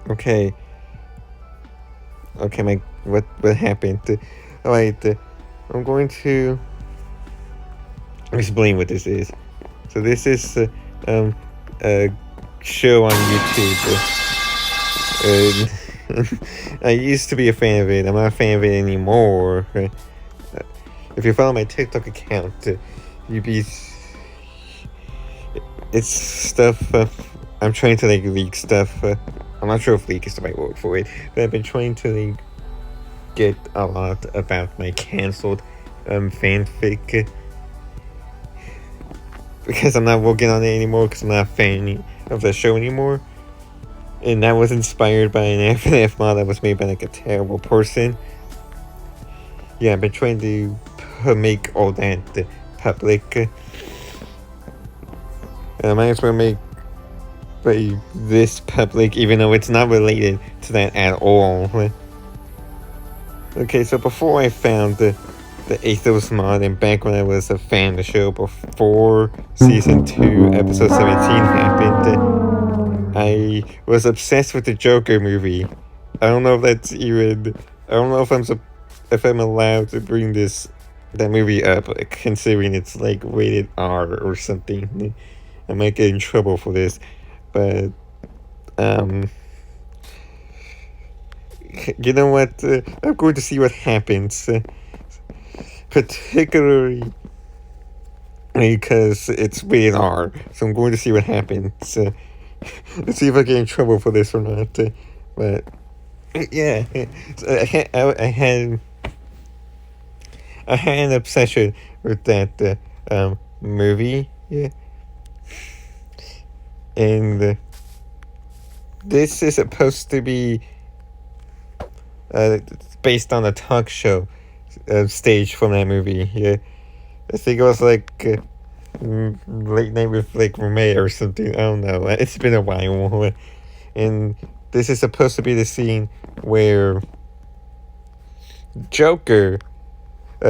Okay. Okay, what happened? Alright, I'm going to explain what this is. So this is a show on YouTube. I used to be a fan of it. I'm not a fan of it anymore. If you follow my TikTok account, you'd be. It's stuff. I'm trying to leak stuff. I'm not sure if leak is the right word for it, but I've been trying to get a lot about my cancelled fanfic because I'm not working on it anymore because I'm not a fan of the show anymore. And that was inspired by an FNF mod that was made by a terrible person. Yeah, I've been trying to make all that public. I might as well make this public, even though it's not related to that at all. Okay, so before I found the Athos mod, and back when I was a fan of the show before Season 2, Episode 17 happened, I was obsessed with the Joker movie. I don't know if that's even... I don't know if I'm allowed to bring that movie up, considering it's rated R or something. I might get in trouble for this, but you know what? I'm going to see what happens, particularly because it's rated R. So I'm going to see what happens. Let's see if I get in trouble for this or not. But yeah, so I had an obsession with that movie. Yeah. And this is supposed to be based on a talk show stage from that movie. Yeah, I think it was Late Night with Romeo or something. I don't know. It's been a while. And this is supposed to be the scene where Joker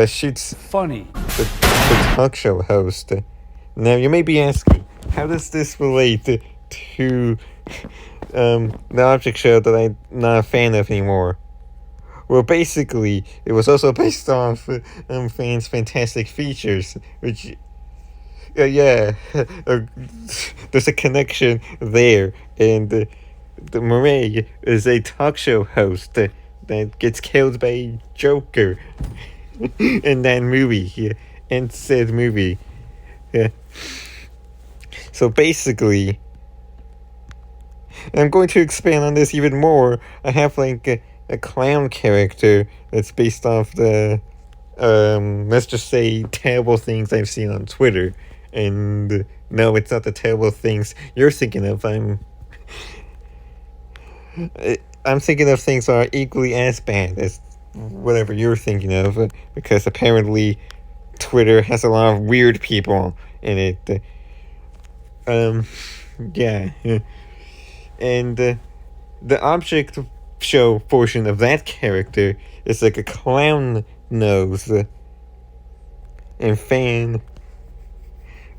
shoots the talk show host. Now you may be asking, how does this relate to the object show that I'm not a fan of anymore? Well, basically, it was also based off Fans' Fantastic Features, which, yeah, there's a connection there, and the Murray is a talk show host that gets killed by Joker in that movie, in said movie. So basically, I'm going to expand on this even more. I have a clown character that's based off the let's just say terrible things I've seen on Twitter. And no, it's not the terrible things you're thinking of. I'm thinking of things that are equally as bad as whatever you're thinking of, because apparently Twitter has a lot of weird people in it. Yeah. And the object show portion of that character is a clown nose. And Fan...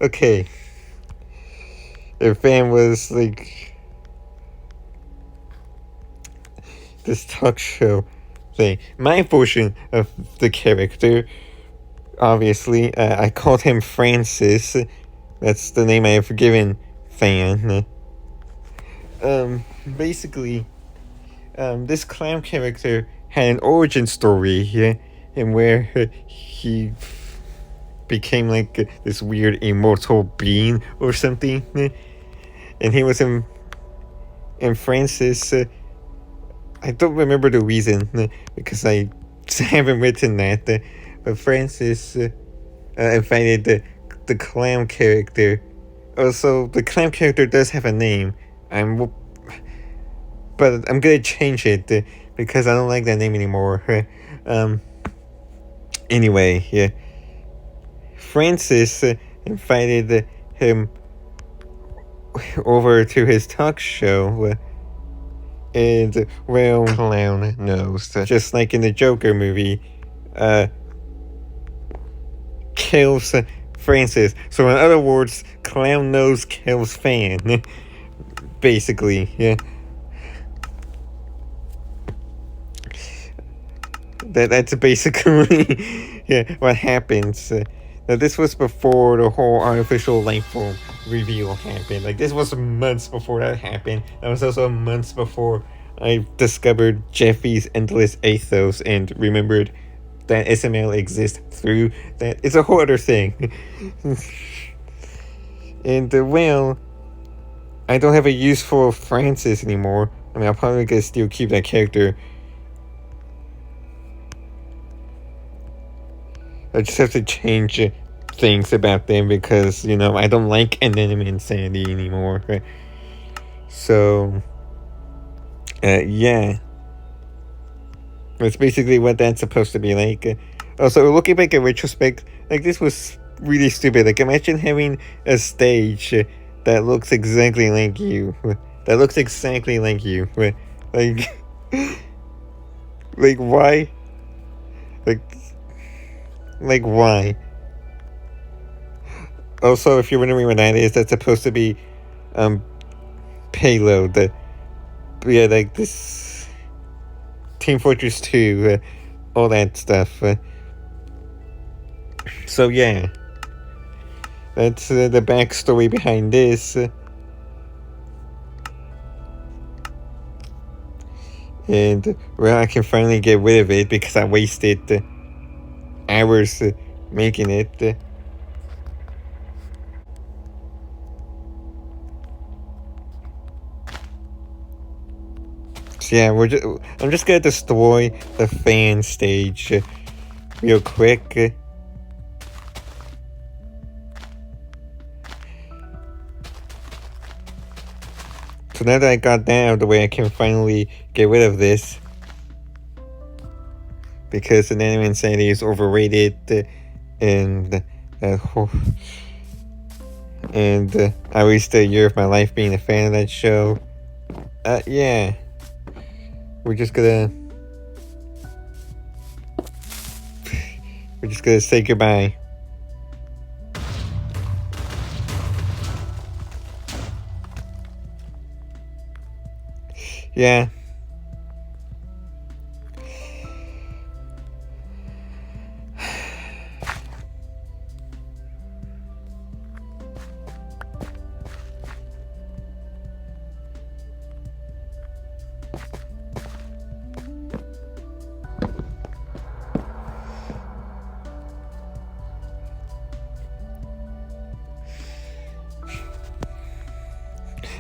Okay. And Fan was this talk show thing. My portion of the character, obviously, I called him Francis. That's the name I have given Fan. Basically, this clown character had an origin story, and where he became this weird immortal being or something, and he was in Francis. I don't remember the reason because I haven't written that, but Francis invited the clown character. Also, the clown character does have a name. But I'm gonna change it because I don't like that name anymore. Anyway, yeah. Francis invited him over to his talk show, and well, clown knows, just like in the Joker movie, kills Francis. So in other words, clown nose kills Fan. Basically, yeah. That's basically yeah what happens. Now this was before the whole artificial life form reveal happened. Like this was months before that happened. That was also months before I discovered Jeffy's endless ethos and remembered that SML exists through that. It's a whole other thing. And well, I don't have a use for Francis anymore. I mean, I'll probably gonna still keep that character. I just have to change things about them because, you know, I don't like Enemy Insanity anymore. Right? So, yeah. That's basically what that's supposed to be like. Also, looking back in retrospect, like, this was really stupid. Like, imagine having a stage that looks exactly like you. That looks exactly like you. Like, like, why? Like, why? Also, if you're wondering what that is, that's supposed to be, Payload. Yeah, like, this... Team Fortress 2, all that stuff. So, yeah. That's the backstory behind this. And, well, I can finally get rid of it because I wasted hours making it. So, yeah, I'm just gonna destroy the fan stage real quick. So now that I got that out of the way, I can finally get rid of this. Because Enemy Insanity is overrated, and and I wasted a year of my life being a fan of that show. Yeah. We're just gonna say goodbye. Yeah.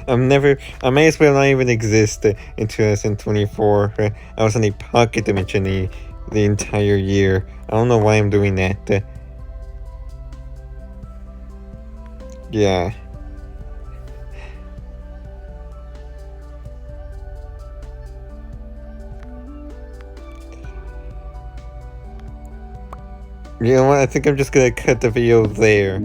I may as well not even exist in 2024. I was in a pocket dimension the entire year. I don't know why I'm doing that. Yeah. You know what? I think I'm just gonna cut the video there.